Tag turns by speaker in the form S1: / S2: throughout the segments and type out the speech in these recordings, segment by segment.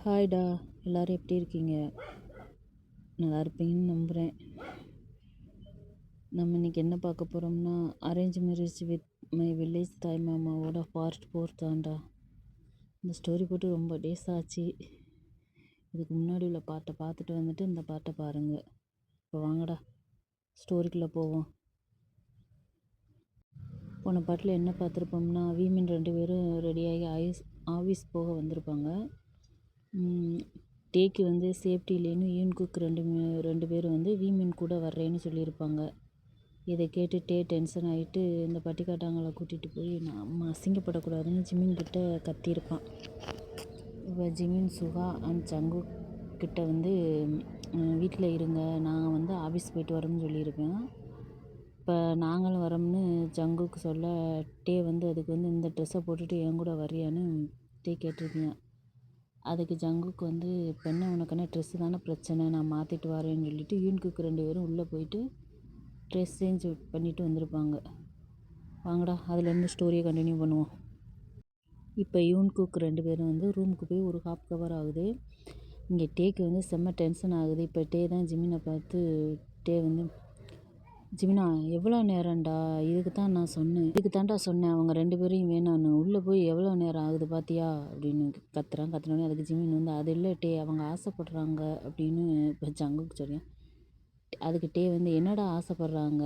S1: ஹாய்டா, எல்லோரும் எப்படி இருக்கீங்க? நல்லா இருப்பீங்கன்னு நம்புகிறேன். நம்ம இன்றைக்கி என்ன பார்க்க போகிறோம்னா, arrange marriage with my village தாய் மாமாவோட பார்ட் 4 தான்டா. இந்த ஸ்டோரி போட்டு ரொம்ப டேஸ் ஆச்சு. இதுக்கு முன்னாடி உள்ள பாட்டை பார்த்துட்டு வந்துட்டு இந்த பாட்டை பாருங்கள். இப்போ வாங்கடா ஸ்டோரிக்குள்ளே போவோம். போன பாட்டில் என்ன பார்த்துருப்போம்னா, வீமன் 2 பேரும் ரெடியாகி ஆஃபீஸ் போக வந்திருப்பாங்க. டேக்கு வந்து சேஃப்டி இல்லைன்னு யூன்குக் ரெண்டு பேரும் வந்து வீமன் கூட வர்றேன்னு சொல்லியிருப்பாங்க. இதை கேட்டு டே டென்ஷன் ஆகிட்டு இந்த பட்டிக்காட்டாங்களை கூட்டிகிட்டு போய் நம்ம அசிங்கப்படக்கூடாதுன்னு ஜிமின் கிட்ட கத்தியிருப்பான். இப்போ ஜிமின் சுகா அண்ட் சங்கு கிட்ட வந்து வீட்டில் இருங்க, நாங்கள் வந்து ஆஃபீஸ் போயிட்டு வரோம்னு சொல்லியிருப்பேன். இப்போ நாங்களும் வரோம்னு ஜங்குக்கு சொல்ல, டே வந்து அதுக்கு வந்து இந்த ட்ரெஸ்ஸை போட்டுட்டு என் கூட வரியான்னு டே கேட்டிருக்கேன். அதுக்கு ஜங்குக்கு வந்து பெண்ணை உனக்கான ட்ரெஸ்ஸு தானே பிரச்சனை, நான் மாற்றிட்டு வரேன்னு சொல்லிட்டு யூன்குக்கு 2 பேரும் உள்ளே போயிட்டு ட்ரெஸ் சேஞ்ச் பண்ணிவிட்டு வந்திருப்பாங்க. வாங்கடா அதுலேருந்து ஸ்டோரியை கண்டினியூ பண்ணுவோம். இப்போ யூன்குக் 2 பேரும் வந்து ரூமுக்கு போய் ஒரு ஹாஃப் கவர் ஆகுது. இங்கே டேக்கு வந்து செம்ம டென்ஷன் ஆகுது. இப்போ டே தான் ஜிமினை பார்த்து டே வந்து, ஜிமினா எவ்வளோ நேரம்டா, இதுக்கு தான்டா சொன்னேன் அவங்க 2 பேரையும் வேணான்னு, உள்ளே போய் எவ்வளோ நேரம் ஆகுது பார்த்தியா அப்படின்னு கத்துனோடனே அதுக்கு ஜிமின் வந்து, அது இல்லை டே, அவங்க ஆசைப்படுறாங்க அப்படின்னு இப்போ ஜங்குக்கு சொல்லியும். அதுக்கு டே வந்து, என்னடா ஆசைப்படுறாங்க,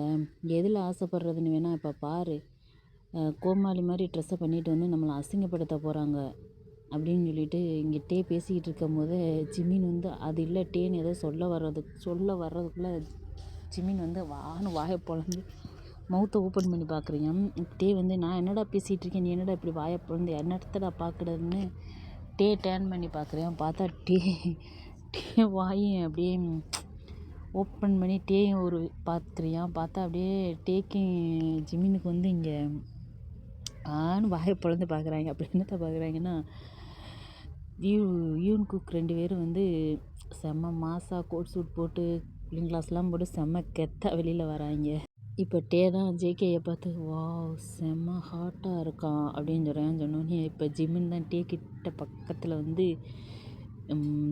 S1: எதில் ஆசைப்படுறதுன்னு வேணால் இப்போ பாரு, கோமாளி மாதிரி ட்ரெஸ்ஸை பண்ணிட்டு வந்து நம்மளை அசிங்கப்படுத்த போகிறாங்க அப்படின்னு சொல்லிட்டு இங்கே டே பேசிக்கிட்டு இருக்கும் போது ஜிமின் வந்து, அது இல்லை டேன்னு ஏதோ சொல்ல வர்றதுக்குள்ளே ஜிமின் வந்து வாயை பொழந்து மவுத்தை ஓப்பன் பண்ணி பார்க்குறேன். டே வந்து, நான் என்னடா பேசிகிட்டு இருக்கேன், நீ என்னடா இப்படி வாயை பொழந்து என்னடா பார்க்குறதுன்னு டே டேர்ன் பண்ணி பார்க்குறேன். பார்த்தா டே வாயும் அப்படியே ஓப்பன் பண்ணி டேயும் ஒரு பார்க்குறியான். பார்த்தா அப்படியே டேக்கும் ஜிமினுக்கு வந்து இங்கே வாயை பொழந்து பார்க்குறாங்க. அப்படி என்னத்தை பார்க்குறாங்கன்னா, யூன்குக் 2 பேரும் வந்து செம்ம மாசாக கோட் சூட் போட்டு கூலிங் கிளாஸ்லாம் போட்டு செம்ம கெத்தாக வெளியில் வராங்க. இப்போ டே தான் ஜேகேயை பார்த்து, வா செம்ம ஹாட்டாக இருக்கான் அப்படின்னு சொன்னோன்னே இப்போ ஜிமின் தான் டே கிட்ட பக்கத்தில் வந்து,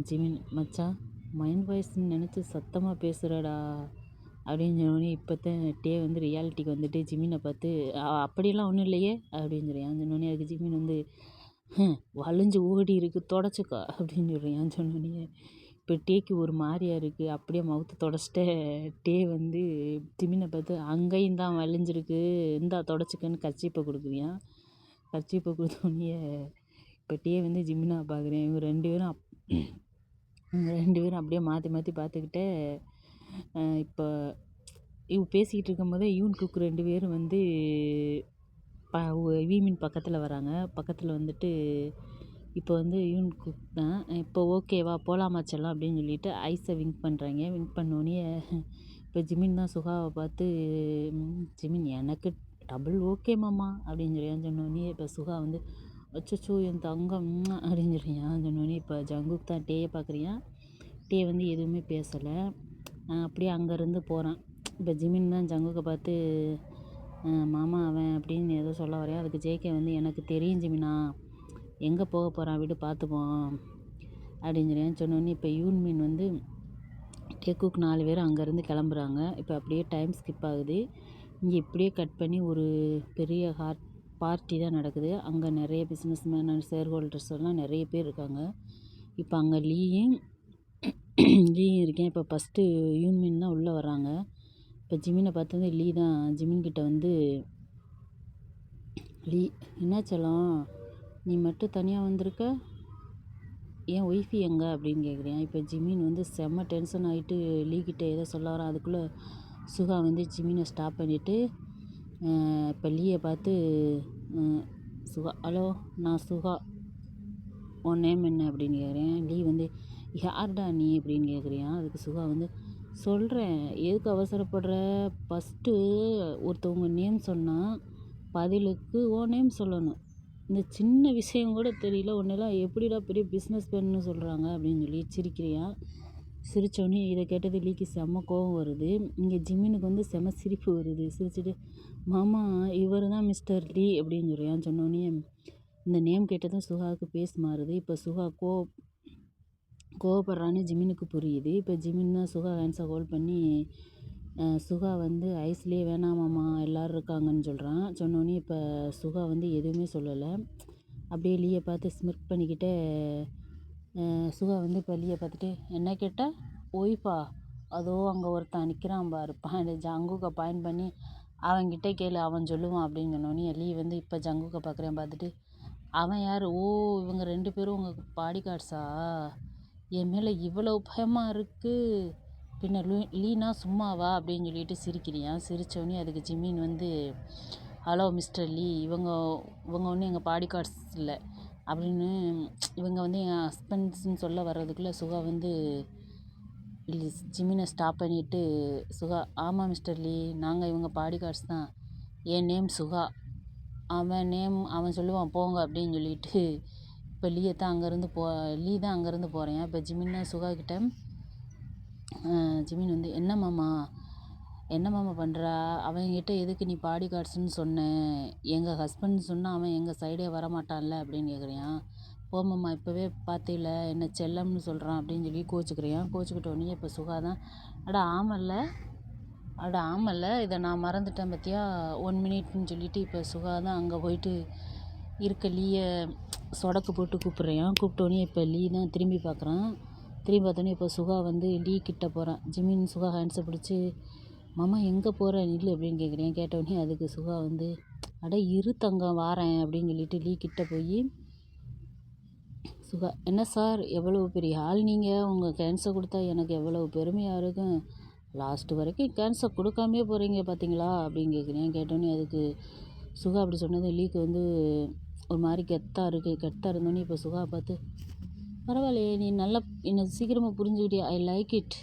S1: ஜிமின் மச்சான் மைண்ட் வாய்ஸ்ன்னு நினச்சி சத்தமாக பேசுகிறடா அப்படின்னு சொன்னோடனே இப்போ தான் டே வந்து ரியாலிட்டிக்கு வந்துட்டு ஜிமினை பார்த்து, அப்படியெல்லாம் ஒன்றும் இல்லையே அப்படின்னு சொன்னோடனே அதுக்கு ஜிமின் வந்து, வளைஞ்சு ஓடி இருக்குது தொடச்சிக்கா அப்படின்னு சொன்னோடனே இப்போ டேக்கு ஒரு மாதிரியா இருக்குது. அப்படியே மவுத்தை தொடச்சிட்டு டே வந்து ஜிமினை பார்த்து, அங்கேயும் தான் வலிஞ்சிருக்கு, இந்தா தொடச்சிக்கன்னு கர்ச்சீப்பை கொடுக்குறியான். கர்ச்சீப்பை கொடுத்தோடனே இப்போ டே வந்து ஜிமினா பார்க்குறேன். இவங்க 2 பேரும் அப்படியே மாற்றி மாற்றி பார்த்துக்கிட்டே இப்போ இவங்க பேசிக்கிட்டு இருக்கும்போதே யூன்குக் 2 பேரும் வந்து வீமின் பக்கத்தில் வராங்க. பக்கத்தில் வந்துட்டு இப்போ வந்து யூன்குக் தான், இப்போ ஓகேவா போகலாமா செல்லம் அப்படின்னு சொல்லிட்டு ஐஸை விங்க் பண்ணுறாங்க. விங்க் பண்ணோடனே இப்போ ஜிமின் தான் சுகாவை பார்த்து, ஜிமின் எனக்கு டபுள் ஓகே மாமா அப்படின்னு சொன்னோடனே இப்போ சுகா வந்து, அச்சோ என் தங்கம் அப்படின்னு சொன்னோடனே இப்போ ஜங்குக் தான் டேயை பார்க்குறியான். டே வந்து எதுவுமே பேசலை. அப்படியே அங்கேருந்து போகிறான். இப்போ ஜிமின் தான் ஜங்குக்கை பார்த்து, மாமா அவன் அப்படின்னு ஏதோ சொல்ல வரையா. அதுக்கு ஜேகே வந்து, எனக்கு தெரியும் ஜிமினா, எங்கே போக போகிறான் வீடு பார்த்துப்போம் அப்படின்னு சொன்னோன்னே இப்போ யூன்மின் வந்து டேக்குக்கு 4 பேர் அங்கேருந்து கிளம்புறாங்க. இப்போ அப்படியே டைம் ஸ்கிப் ஆகுது. இங்கே இப்படியே கட் பண்ணி ஒரு பெரிய பார்ட்டி தான் நடக்குது. அங்கே நிறைய business man and share holders எல்லாம் நிறைய பேர் இருக்காங்க. இப்போ அங்கே லீயும் இருக்கேன். இப்போ ஃபஸ்ட்டு யூன்மின் தான் உள்ளே வராங்க. இப்போ ஜிமினை பார்த்தது லீ தான் ஜிமின் கிட்ட வந்து, லீ என்னாச்சலாம் நீ மட்டும் தனியாக வந்திருக்க, ஏன் ஒய்ஃபி எங்கே அப்படின்னு கேட்குறேன். இப்போ ஜிமின் வந்து செம்ம டென்ஷன் ஆகிட்டு லீக்கிட்ட ஏதோ சொல்ல வரான். அதுக்குள்ளே சுகா வந்து ஜிமினை ஸ்டாப் பண்ணிவிட்டு இப்போ லீயை பார்த்து, சுகா ஹலோ நான் சுகா, உன் நேம் என்ன அப்படின்னு கேட்குறேன். லீ வந்து, யார்டா நீ அப்படின்னு கேட்குறியான். அதுக்கு சுகா வந்து, சொல்கிறேன் எதுக்கு அவசரப்படுற, ஃபஸ்ட்டு ஒருத்தவங்க நேம் சொன்னால் பதிலுக்கு ஓ நேம் சொல்லணும், இந்த சின்ன விஷயம் கூட தெரியல, ஒன்றெல்லாம் எப்படிடா பெரிய பிஸ்னஸ் மேன்னு சொல்கிறாங்க அப்படின்னு சொல்லி சிரிக்கிறியா. சிரித்தோடனே இதை கேட்டது லீக்கு செம்ம கோவம் வருது. இங்கே ஜிமினுக்கு வந்து செம்ம சிரிப்பு வருது. சிரிச்சுட்டு, மாமா இவர் தான் மிஸ்டர் லீ அப்படின்னு சொன்னோடனே இந்த நேம் கேட்டதும் சுகாவுக்கு பேஸ் மாறுது. இப்போ சுகா கோவப்படுறான்னு ஜிமினுக்கு புரியுது. இப்போ ஜிமின் தான் சுகா ஹேண்ட்ஸை ஹோல்ட் பண்ணி சுகா வந்து ஐஸ்லேயே வேணாமாம்மா எல்லோரும் இருக்காங்கன்னு சொல்கிறான். சொன்னோடனே இப்போ சுகா வந்து எதுவுமே சொல்லலை. அப்படியே லீயை பார்த்து ஸ்மிர்க் பண்ணிக்கிட்டே சுகா வந்து இப்போ லீயை பார்த்துட்டு என்ன கேட்டால் ஒய்ஃபா அதோ அங்கே ஒருத்தன் நிற்கிறான் பாரு ஜங்குக்கை பாயிண்ட் பண்ணி அவன்கிட்ட கேளு அவன் சொல்லுவான் அப்படின்னு சொன்னோடனே லீ வந்து இப்போ ஜங்குக்கை பார்க்குறேன் பார்த்துட்டு அவன் யார் ஓ இவங்க 2 பேரும் உங்கள் பாடி கார்ட்ஸா என் மேலே இவ்வளோ பயமாக இருக்குது பின்ன லீனா சும்மாவா அப்படின்னு சொல்லிட்டு சிரிக்கிறியான். சிரித்தோடனே அதுக்கு ஜிமின் வந்து ஹலோ மிஸ்டர் லீ இவங்க ஒன்றும் எங்கள் பாடி கார்ட்ஸ் இல்லை அப்படின்னு இவங்க வந்து என் ஹஸ்பண்ட்ஸ்ன்னு சொல்ல வர்றதுக்குள்ளே சுகா வந்து ஜிமினை ஸ்டாப் பண்ணிவிட்டு சுகா ஆமாம் மிஸ்டர் லீ நாங்கள் இவங்க பாடி கார்ட்ஸ் தான். என் நேம் சுகா அவன் சொல்லுவான் போங்க அப்படின்னு சொல்லிட்டு இப்போ லீ தான் அங்கேருந்து போகிறேன். இப்போ ஜிமின் தான் சுகா கிட்ட ஜிமின் வந்து என்ன மாமா பண்ணுறா அவன்கிட்ட எதுக்கு நீ பாடி கார்ட்ஸ்ன்னு சொன்னேன் எங்கள் ஹஸ்பண்ட் சொன்னால் அவன் எங்கள் சைடே வரமாட்டான்ல அப்படின்னு கேட்குறியான். போமாம்மா இப்போவே பார்த்தீல என்ன செல்லம்னு சொல்கிறான் அப்படின்னு சொல்லி கோச்சிக்கிட்டோன்னே இப்போ சுகா தான் அட ஆமல்ல இதை நான் மறந்துட்டேன் பார்த்தியா 1 மினிட்னு சொல்லிட்டு இப்போ சுகா தான் அங்கே போயிட்டு இருக்க லீயை சொடக்கு போட்டு கூப்பிட்டோன்னே இப்போ லீ தான் திரும்பி பார்த்தோன்னே இப்போ சுகா வந்து லீ கிட்ட போகிறான். ஜிமின் சுகா ஹேண்ட்ஸை பிடிச்சி மாமா எங்கே போகிற நில்லு அப்படின்னு கேட்டோடனே அதுக்கு சுகா வந்து அட இரு தங்கம் வாரேன் அப்படின்னு சொல்லிட்டு லீ கிட்ட போய் சுகா என்ன சார் எவ்வளோ பெரிய ஆள் நீங்கள் உங்கள் கேன்சர் கொடுத்தா எனக்கு எவ்வளோ பெருமையாக இருக்கும். லாஸ்ட்டு வரைக்கும் கேன்சர் கொடுக்காமே போகிறீங்க பார்த்தீங்களா அப்படின்னு கேட்டோன்னே அதுக்கு சுகா அப்படி சொன்னது லீக்கு வந்து ஒரு மாதிரி கெத்தாக இருந்தோன்னே இப்போ சுகா பார்த்து பரவாயில்லையே நீ நல்லா என்னை சீக்கிரமாக புரிஞ்சுக்கிட்டியா ஐ லைக் இட்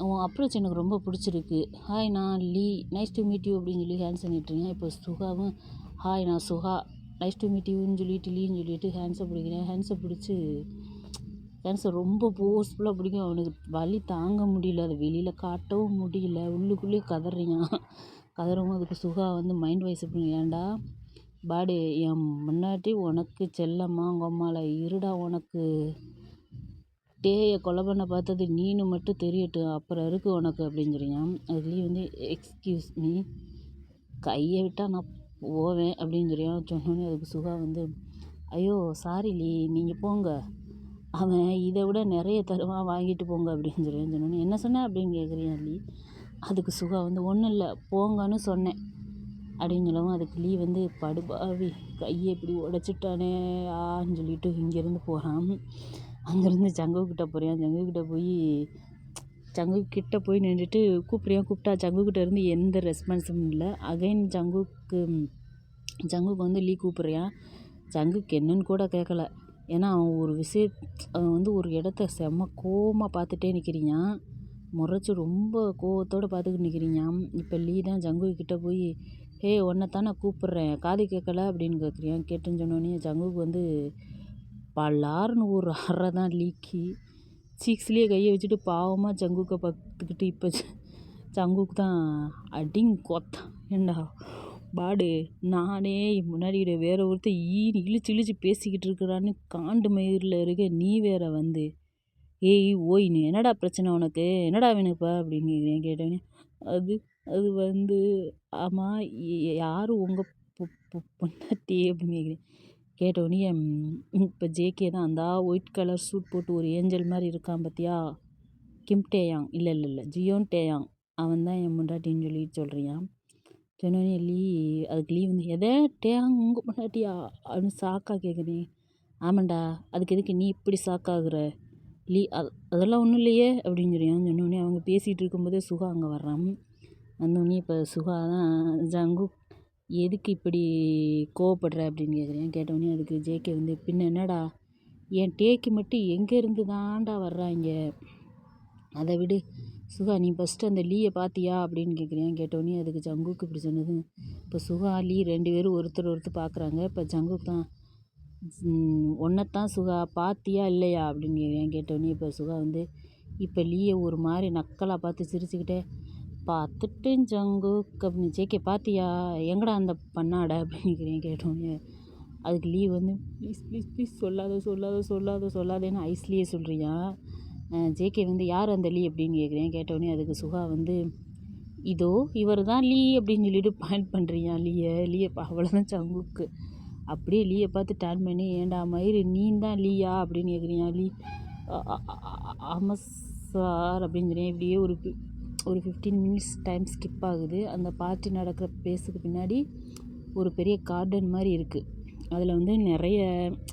S1: உன் அப்ரோச் எனக்கு ரொம்ப பிடிச்சிருக்கு. ஹாய் நான் லீ நைஸ் டு மீட் யூ அப்படின்னு சொல்லி ஹேண்ட்ஸ் பண்ணிட்டுருங்க. இப்போ சுகாவும் ஹாய் நான் சுகா நைஸ் டு மீட் யூன்னு சொல்லிட்டு லீன்னு சொல்லிட்டு ஹேண்ட்ஸை பிடிச்சி ஹேண்ட்ஸை ரொம்ப ஃபோர்ஸ்ஃபுல்லாக பிடிக்கும். அவனுக்கு வலி தாங்க முடியல, அதை வெளியில் காட்டவும் முடியல, உள்ளுக்குள்ளேயே கதறவும் அதுக்கு சுகா வந்து மைண்ட் வாய்ஸ் ஏன்டா பாடி என் முன்னாடி உனக்கு செல்லம்மா உங்கள் அம்மாவில் இருடா உனக்கு டேயை கொலை பண்ண பார்த்தது நீனு மட்டும் தெரியட்டும் அப்புறம் இருக்கு உனக்கு அப்படிங்கிறீங்க. அதுலேயும் வந்து எக்ஸ்கியூஸ் மீ கையை விட்டால் நான் போவேன் அப்படிங்கிறீன். சொன்னோன்னே அதுக்கு சுகா வந்து ஐயோ சாரி லீ நீங்கள் போங்க அவன் இதை விட நிறைய தருவான் வாங்கிட்டு போங்க அப்படின்னு சொன்னோன்னே என்ன சொன்னேன் அப்படின்னு கேட்குறியான் லீ. அதுக்கு சுகா வந்து ஒன்றும் இல்லை போங்கன்னு சொன்னேன் அப்படின்னு சொல்லவும் அதுக்கு லீ வந்து படுபாவி கையை இப்படி உடச்சிட்டானே ஆன்னு சொல்லிட்டு இங்கேருந்து போகிறான். அங்கேருந்து ஜங்குக்கிட்ட போகிறேன். ஜங்குக்கிட்ட போய் நின்றுட்டு கூப்பிட்டா ஜங்குக்கிட்ட இருந்து எந்த ரெஸ்பான்ஸும் இல்லை. அகைன் ஜங்குக்கு வந்து லீ கூப்பிட்றியான். ஜங்குக்கு என்னன்னு கூட கேட்கல. ஏன்னா அவன் வந்து ஒரு இடத்த செம்ம கோவமாக பார்த்துட்டே நிற்கிறியான். முறைச்சி ரொம்ப கோவத்தோடு பார்த்துக்கிட்டு நிற்கிறியான். இப்போ லீ தான் ஜங்குக்கிட்ட போய் ஹே உன்னை தானே கூப்பிட்றேன் காது கேட்கல அப்படின்னு கேட்டுன்னு சொன்னோன்னே ஜங்குக்கு வந்து பல்லாருன்னு ஒரு அறை தான் லீக்கி சீக்ஸ்லேயே கையை வச்சுட்டு பாவமாக ஜங்குக்கை பார்த்துக்கிட்டு இப்போ ஜங்குக்கு தான் அடிங் கொத்தான் ஏண்டா பாடு நானே முன்னாடி வேற ஒருத்தர் இழுச்சு பேசிக்கிட்டு இருக்கிறான்னு காண்டு மயிரில் இருக்க நீ வேற வந்து ஏய் ஓய்னு என்னடா பிரச்சனை உனக்கு என்னடா வேணுப்பா அப்படின்னு கேட்டோன்னே அது வந்து ஆமாம் யார் உங்கள் பொண்டாட்டி அப்படின்னு கேட்டோன்னே இப்போ ஜேகே தான் அந்த ஒயிட் கலர் சூட் போட்டு ஒரு ஏஞ்சல் மாதிரி இருக்கான் பார்த்தியா கிம் டேயாங் இல்லை ஜியோன் டேயாங் அவன் தான் என் பொண்டாட்டின்னு சொல்கிறியான். சொன்னோன்னே அதுக்கு லீ வந்து எதே டேயாங் உங்கள் பொண்டாட்டியா அப்படின்னு சாக்கா கேட்குறேன். ஆமாண்டா அதுக்கு எதுக்கு நீ இப்படி சாக்காகுற லீ அதெல்லாம் ஒன்றும் இல்லையே அப்படிங்கிறான். சொன்னோடனே அவங்க பேசிகிட்டு இருக்கும்போதே சுகா அங்கே வர்றான். வந்தோடனே இப்போ சுகா தான் ஜங்கு எதுக்கு இப்படி கோவப்படுற அப்படின்னு கேட்டோடனே அதுக்கு ஜேகே வந்து பின்ன என்னடா என் டேக்கு மட்டும் எங்கேருந்து தான்டா வர்றாங்க அதை விடு சுகா நீ ஃபஸ்ட்டு அந்த லீயை பார்த்தியா அப்படின்னு கேட்டோடனே அதுக்கு ஜங்குக்கு இப்படி சொன்னது. இப்போ சுகா லீ 2 பேரும் ஒருத்தர் பார்க்குறாங்க. இப்போ ஜங்குக்கு தான் ஒன்றைத்தான் சுகா பார்த்தியா இல்லையா அப்படின்னு கேட்டோடனே இப்போ சுகா வந்து இப்போ லீயை ஒரு மாதிரி நக்கலாக பார்த்து சிரிச்சுக்கிட்டே பார்த்துட்டேன் ஜங்குக் அப்படின்னு ஜேகே பார்த்தியா எங்கடா அந்த பண்ணாடை அப்படின்னு கேட்டோன்னே அதுக்கு லீ வந்து ப்ளீஸ் ப்ளீஸ் ப்ளீஸ் சொல்லாதேன்னு ஐஸ்லேயே சொல்கிறியான். ஜேகே வந்து யார் அந்த லீ அப்படின்னு கேட்குறேன். கேட்டவுடனே அதுக்கு சுகா வந்து இதோ இவர் தான் லீ அப்படின்னு சொல்லிட்டு பாயிண்ட் பண்ணுறியான் லீயை அவ்வளோதான் சங்குக்கு. அப்படியே லீயை பார்த்து டேன் பண்ணி ஏண்டா மயிறு நீ தான் லீயா அப்படின்னு கேட்குறியான். லீ ஆமாம் சார் அப்படின்னு சொல்கிறேன். இப்படியே ஒரு 15 மினிட்ஸ் டைம் ஸ்கிப் ஆகுது. அந்த பார்ட்டி நடக்கிற பிளேஸுக்கு பின்னாடி ஒரு பெரிய கார்டன் மாதிரி இருக்குது. அதில் வந்து நிறைய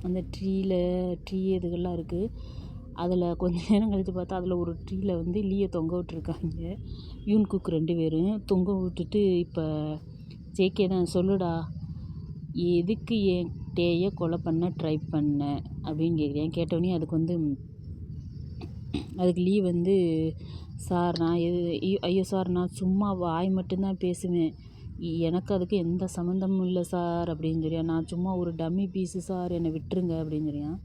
S1: அந்த ட்ரீ இதுகள்லாம் இருக்குது. அதில் கொஞ்ச நேரம் கழித்து பார்த்தா அதில் ஒரு ட்ரீயில் வந்து லீயை தொங்க விட்டுருக்காங்க. யூன்குக் 2 பேரும் தொங்க விட்டுட்டு இப்போ ஜேகே தான் சொல்லுடா எதுக்கு என் டேயை கொலை பண்ண ட்ரை பண்ண அப்படின்னு கேட்குறேன். கேட்டோடனே அதுக்கு லீ வந்து சார் நான் ஐயோ சார் நான் சும்மா வாய் மட்டும்தான் பேசுவேன், எனக்கு அதுக்கு எந்த சம்மந்தமும் இல்லை சார் அப்படின்னு சொல்லியா. நான் சும்மா ஒரு டம்மி பீஸு சார், என்னை விட்டுருங்க அப்படின்னு சொல்லியான்.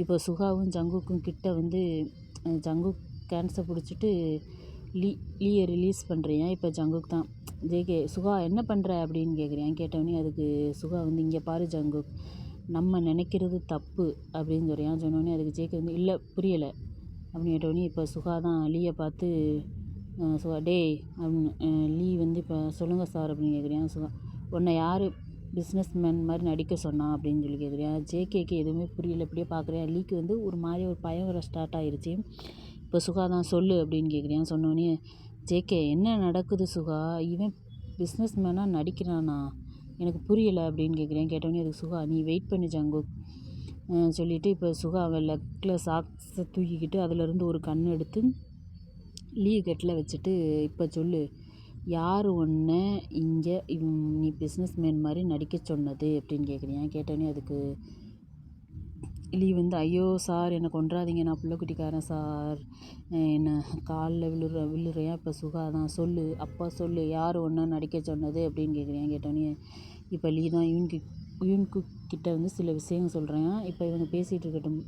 S1: இப்போ சுகாவும் ஜங்குக்கும் கிட்ட வந்து ஜங்குக் கேன்ஸை பிடிச்சிட்டு லீயை ரிலீஸ் பண்ணுறியான். இப்போ ஜங்குக் தான் ஜேகே சுகா என்ன பண்ணுற அப்படின்னு கேட்குறேன். கேட்டவொடனே அதுக்கு சுகா வந்து இங்கே பாரு ஜங்குக், நம்ம நினைக்கிறது தப்பு அப்படின்னு சொல்கிறான். சொன்னோடனே அதுக்கு ஜேகே வந்து இல்லை புரியலை அப்படின்னு கேட்டோடனே இப்போ சுகா தான் லீயை பார்த்து சுகா டேய் அப்படின்னு லீ வந்து இப்போ சொல்லுங்கள் சார் அப்படின்னு கேட்குறேன். சுகா உன்னை யார் பிஸ்னஸ் மேன் மாதிரி நடிக்க சொன்னான் அப்படின்னு சொல்லி கேட்குறேன். ஜேகேக்கு எதுவுமே புரியல. இப்படியே பார்க்குறேன். லீக்கு வந்து ஒரு மாதிரி ஒரு பயம் வர ஸ்டார்ட் ஆகிருச்சு. இப்போ சுகா தான் சொல்லு அப்படின்னு கேட்குறேன். சொன்னோடனே ஜேகே என்ன நடக்குது சுகா, இவன் பிஸ்னஸ் மேனாக நடிக்கிறானா, எனக்கு புரியலை அப்படின்னு கேட்குறேன். கேட்டோடனே அதுக்கு சுகா நீ வெயிட் பண்ணி ஜங்குக் சொல்லிவிட்டு இப்போ சுகா அவன் லெக்கில் சாக்ஸை தூக்கிக்கிட்டு அதிலேருந்து ஒரு கண் எடுத்து லீ கெட்டில் வச்சுட்டு இப்போ சொல்லு யார் ஒன்றை இங்கே நீ பிஸ்னஸ் மேன் மாதிரி நடிக்க சொன்னது அப்படின்னு கேட்குறேன். கேட்டோடனே அதுக்கு லீ வந்து ஐயோ சார் என்னை கொன்றாதீங்க, நான் பிள்ளைக்குட்டிக்காரன் சார், என்னை காலில் விழுறேன். இப்போ சுகா தான் சொல்லு அப்பா சொல்லு யார் ஒன்றா நடிக்க சொன்னது அப்படின்னு கேட்குறேன். கேட்டோடனே இப்போ லீ தான் யூன்குக் கிட்ட வந்து சில விஷயங்கள் சொல்கிறேன். இப்போ இவங்க பேசிகிட்டு இருக்கட்டும்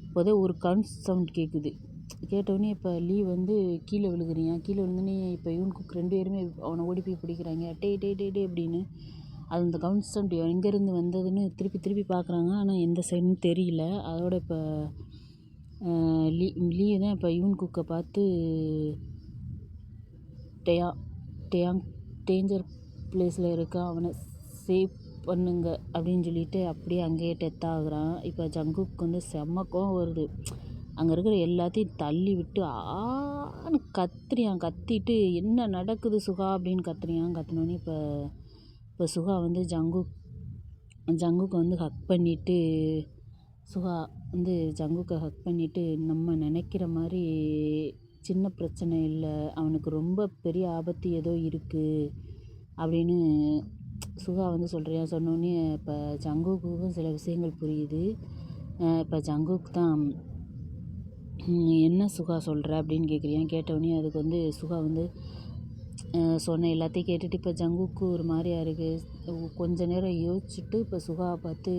S1: இப்போதே ஒரு கன் சவுண்ட் கேட்குது. கேட்டவுடனே இப்போ லீ வந்து கீழே விழுகுறியான். கீழே விழுந்தோடனே இப்போ யூன்குக் 2 பேருமே அவனை ஓடி போய் பிடிக்கிறாங்க. டே டே டே டே அப்படின்னு. அது அந்த கவுண்ட் சவுண்ட் எங்கேருந்து வந்ததுன்னு திருப்பி பார்க்குறாங்க. ஆனால் எந்த சைடுன்னு தெரியல. அதோட இப்போ லீ தான் இப்போ யூன்குக்கை பார்த்து டேஞ்சர் பிளேஸில் இருக்கான், அவனை சேவ் பண்ணுங்க அப்படின்னு சொல்லிட்டு அப்படியே அங்கேயே டெத் ஆகுறான். இப்போ ஜங்குக்கு வந்து செம்ம கோவம் வருது. அங்கே இருக்கிற எல்லாத்தையும் தள்ளி விட்டு ஆன்னு கத்திட்டு என்ன நடக்குது சுகா அப்படின்னு கத்துனோடனே இப்போ சுகா வந்து ஜங்குக்கு வந்து ஹக் பண்ணிவிட்டு சுகா வந்து ஜங்குக்கை ஹக் பண்ணிவிட்டு நம்ம நினைக்கிற மாதிரி சின்ன பிரச்சனை இல்லை, அவனுக்கு ரொம்ப பெரிய ஆபத்து ஏதோ இருக்குது அப்படின்னு சுகா வந்து சொல்கிறியா. சொன்னோடனே இப்போ ஜங்குக்குக்கும் சில விஷயங்கள் புரியுது. இப்போ ஜங்குக் தான் என்ன சுகா சொல்கிற அப்படின்னு கேட்குறியான். கேட்டவுடனே அதுக்கு வந்து சுகா வந்து சொன்ன எல்லாத்தையும் கேட்டுட்டு இப்போ ஜங்குக்கு ஒரு மாதிரியா இருக்குது. கொஞ்ச நேரம் யோசிச்சுட்டு இப்போ சுகாவை பார்த்து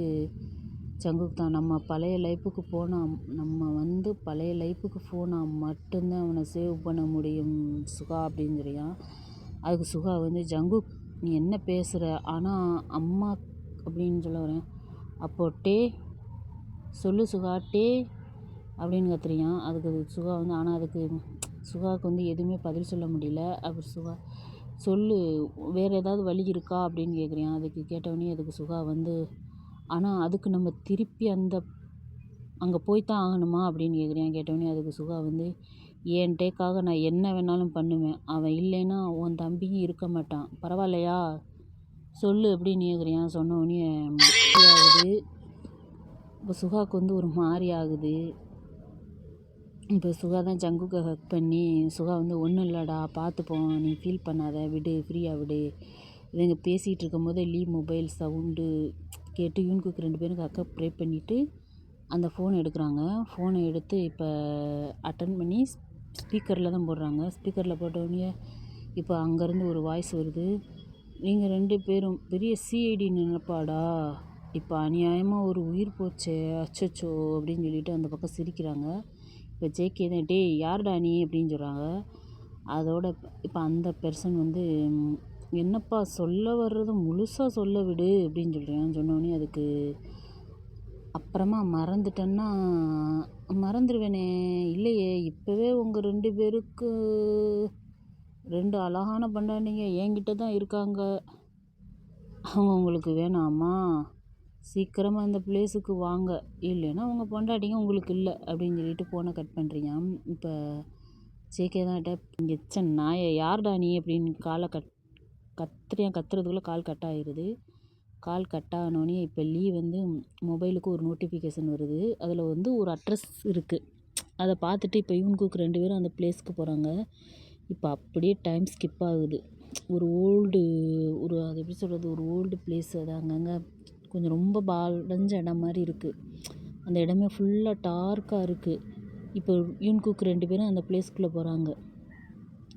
S1: ஜங்குக் தான் நம்ம வந்து பழைய லைஃபுக்கு போனால் மட்டும்தான் அவனை சேவ் பண்ண முடியும் சுகா அப்படின்னு சொல்லியான். அதுக்கு சுகா வந்து ஜங்குக் நீ என்ன பேசுகிற, ஆனால் அம்மா அப்படின்னு சொல்ல வரேன். அப்போ சொல்லு சுகா அப்படின்னு கத்துறியான். அதுக்கு சுகா வந்து ஆனால் அதுக்கு சுகாவுக்கு வந்து எதுவுமே பதில் சொல்ல முடியல. அப்புறம் சுகா சொல்லு வேறு ஏதாவது வழி இருக்கா அப்படின்னு கேட்குறியான். அதுக்கு கேட்டவுடனே அதுக்கு சுகா வந்து ஆனால் அதுக்கு நம்ம திருப்பி அங்கே போய் தான் ஆகணுமா அப்படின்னு கேட்குறியான். கேட்டவுடனே அதுக்கு சுகா வந்து என் டேக்காக நான் என்ன வேணாலும் பண்ணுவேன், அவன் இல்லைன்னா உன் தம்பியும் இருக்க மாட்டான், பரவாயில்லையா சொல்லு அப்படின்னு கேட்குறியான். சொன்னோடனே ஆகுது. இப்போ சுகாவுக்கு வந்து ஒரு மாதிரி ஆகுது. இப்போ சுகா தான் ஜங்குக்கை ஹக் பண்ணி சுகா வந்து ஒன்றும் இல்லைடா பார்த்துப்போம், நீ ஃபீல் பண்ணாத, விடு ஃப்ரீயாக விடு. இவங்க பேசிகிட்டு இருக்கும் போதே லீ மொபைல் சவுண்டு கேட்டு யூன்குக்கு 2 பேரும் அக்கா ப்ரே பண்ணிவிட்டு அந்த ஃபோனை எடுக்கிறாங்க. ஃபோனை எடுத்து இப்போ அட்டன் பண்ணி ஸ்பீக்கரில் தான் போடுறாங்க. ஸ்பீக்கரில் போட்டோடனே இப்போ அங்கேருந்து ஒரு வாய்ஸ் வருது. நீங்கள் 2 பேரும் பெரிய சிஐடி நினைப்பாடா, இப்போ அநியாயமாக ஒரு உயிர் போச்சே அச்சச்சோ அப்படின்னு சொல்லிட்டு அந்த பக்கம் சிரிக்கிறாங்க. இப்போ ஜேகே தான் டேய் யார்டா நீ அப்படின்னு சொல்கிறாங்க. அதோட இப்போ அந்த பெர்சன் வந்து என்னப்பா சொல்ல வர்றது முழுசாக சொல்ல விடு அப்படின்னு சொல்கிறேன். சொன்னோடனே அதுக்கு அப்புறமா மறந்துட்டேன்னா மறந்துடுவேனே. இல்லையே, இப்போவே உங்கள் 2 பேருக்கு 2 அழகான பண்டாட்டிங்க என்கிட்ட தான் இருக்காங்க. அவங்க உங்களுக்கு வேணாமா? சீக்கிரமாக இந்த பிளேஸுக்கு வாங்க, இல்லைன்னா உங்கள் பொண்டாட்டிங்க உங்களுக்கு இல்லை அப்படின்னு சொல்லிட்டு ஃபோனை கட் பண்ணுறீங்க. இப்போ ஜேகே தான் எச்ச நாயை யார்டா நீ அப்படின்னு காலை கத்துறதுக்குள்ளே கால் கட் ஆகிடுது. கால் கட் ஆனோடனே இப்போ வந்து மொபைலுக்கு ஒரு நோட்டிஃபிகேஷன் வருது. அதில் வந்து ஒரு அட்ரஸ் இருக்குது. அதை பார்த்துட்டு இப்போ இவனுக்கு 2 பேரும் அந்த பிளேஸ்க்கு போகிறாங்க. இப்போ அப்படியே டைம் ஸ்கிப் ஆகுது. அது எப்படி சொல்கிறது, ஒரு ஓல்டு பிளேஸ். அது அங்கங்கே கொஞ்சம் ரொம்ப பாழடைஞ்ச இடம் மாதிரி இருக்குது. அந்த இடமே ஃபுல்லாக டார்க்காக இருக்குது. இப்போ இவனுக்கு 2 பேரும் அந்த பிளேஸ்க்குள்ளே போகிறாங்க.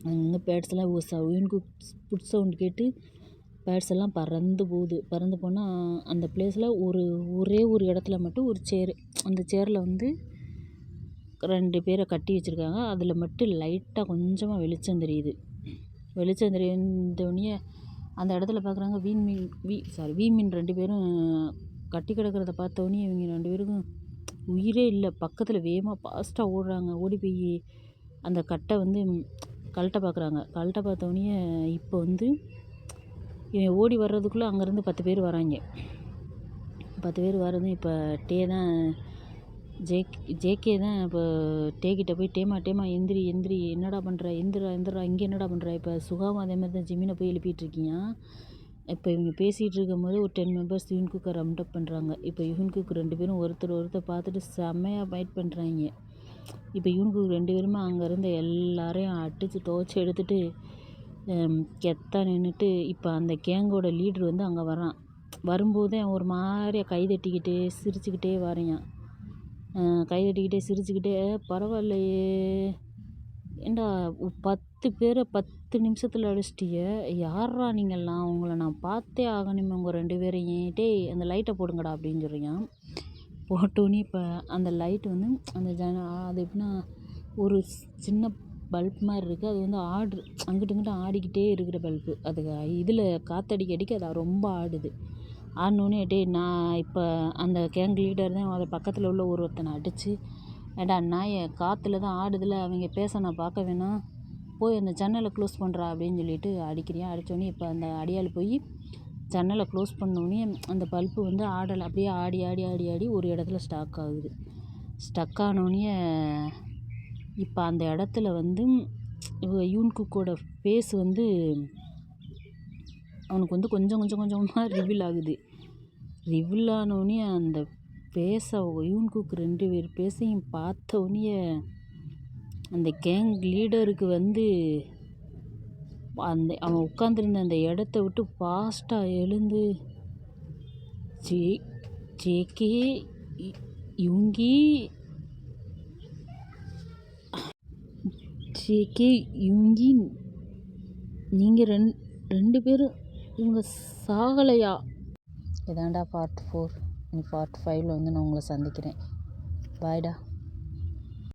S1: அங்கங்கே பேட்ஸ்லாம் இவனுக்கு ஃபுட் சவுண்ட் கேட்டு பேட்ஸ் எல்லாம் பறந்து போகுது. பறந்து போனால் அந்த பிளேஸில் ஒரே ஒரு இடத்துல மட்டும் ஒரு சேரு. அந்த சேரில் வந்து 2 பேரை கட்டி வச்சுருக்காங்க. அதில் மட்டும் லைட்டாக கொஞ்சமாக வெளிச்சம் தெரியுது. வெளிச்சம் தெரிந்தோடனே அந்த இடத்துல பார்க்குறாங்க. வீமீன் 2 பேரும் கட்டி கிடக்கிறத பார்த்தோன்னே இவங்க 2 பேருக்கும் உயிரே இல்லை. பக்கத்தில் வேகமாக ஃபாஸ்ட்டாக ஓடுறாங்க. ஓடி போய் அந்த கட்டை வந்து கழட்ட பார்க்குறாங்க. கழட்ட பார்த்தோன்னே இப்போ வந்து இவன் ஓடி வர்றதுக்குள்ளே அங்கேருந்து 10 பேர் வராங்க. 10 பேர் வர்றது இப்போ ஜேகே தான் இப்போ டேக்கிட்ட போய் டேமா எந்திரி என்னடா பண்ணுற, எந்திரா இங்கே என்னடா பண்ணுற. இப்போ சுகாவும் அதே மாதிரி தான் ஜிம்மினை போய் எழுப்பிட்டு இருக்கீங்க. இப்போ இவங்க பேசிகிட்டு இருக்கும்போது ஒரு 10 மெம்பர்ஸ் யுவன்குக்கை ரவுண்டப் பண்ணுறாங்க. இப்போ யுவன்குக்கு 2 பேரும் ஒருத்தர் பார்த்துட்டு செம்மையாக ஃபைட் பண்ணுறாங்க. இப்போ இவனுக்கு 2 பேருமே அங்கே இருந்த எல்லாரையும் அடித்து துவச்சி எடுத்துகிட்டு கெத்தா நின்றுட்டு இப்போ அந்த கேங்கோட லீட்ரு வந்து அங்கே வரான். வரும்போதே ஒரு மாதிரியாக கைதட்டிக்கிட்டே சிரிச்சுக்கிட்டே வரையான். சிரிச்சுக்கிட்டே பரவாயில்லையே, ஏண்டா 10 பேரை 10 நிமிஷத்தில் அடிச்சிட்டிய, யாரா நீங்கள்லாம், உங்களை நான் பார்த்தே ஆகணுமே உங்கள் 2 பேரையும், அந்த லைட்டை போடுங்கடா அப்படின்னு சொல்கிறான். போட்டோன்னே இப்போ அந்த லைட் வந்து அது எப்படின்னா ஒரு சின்ன பல்ப் மாதிரி இருக்குது. அது வந்து அங்கிட்டு இங்கிட்டு ஆடிக்கிட்டே இருக்கிற பல்பு. அது இதில் காற்றடிக்க அது ரொம்ப ஆடுது. ஆடினோடனே நான் இப்போ அந்த கேங் லீடர் தான் அதை பக்கத்தில் உள்ள ஒருத்தனை அடித்து, ஏடா நாயை, காற்றுல தான் ஆடுதில்ல, அவங்க பேச நான் பார்க்க வேணாம், போய் அந்த ஜன்னலை க்ளோஸ் பண்ணுறா அப்படின்னு சொல்லிட்டு அடிக்கிறியான். அடித்தோடனே இப்போ அந்த அடியால் போய் ஜன்னலை க்ளோஸ் பண்ணோடனே அந்த பல்பு வந்து ஆடலை. அப்படியே ஆடி ஒரு இடத்துல ஸ்டக் ஆகுது. ஸ்டக் ஆனோடனே இப்போ அந்த இடத்துல வந்து யுவன்குக்கோட ஃபேஸ் வந்து அவனுக்கு வந்து கொஞ்சமாக ரிவீல் ஆகுது. ரிவீல் ஆனோடனே அந்த ஃபேஸை யுவன்குக் 2 பேர் ஃபேஸையும் பார்த்தோடனே அந்த கேங் லீடருக்கு வந்து அவன் உட்காந்துருந்த அந்த இடத்த விட்டு ஃபாஸ்ட்டாக எழுந்து ஜேகே யுங்கி நீங்கள் 2 பேரும் இவங்க சாகலையா? இதாண்டா பார்ட் 4. இனி பார்ட் 5ல் வந்து நான் உங்களை சந்திக்கிறேன். பாய்டா.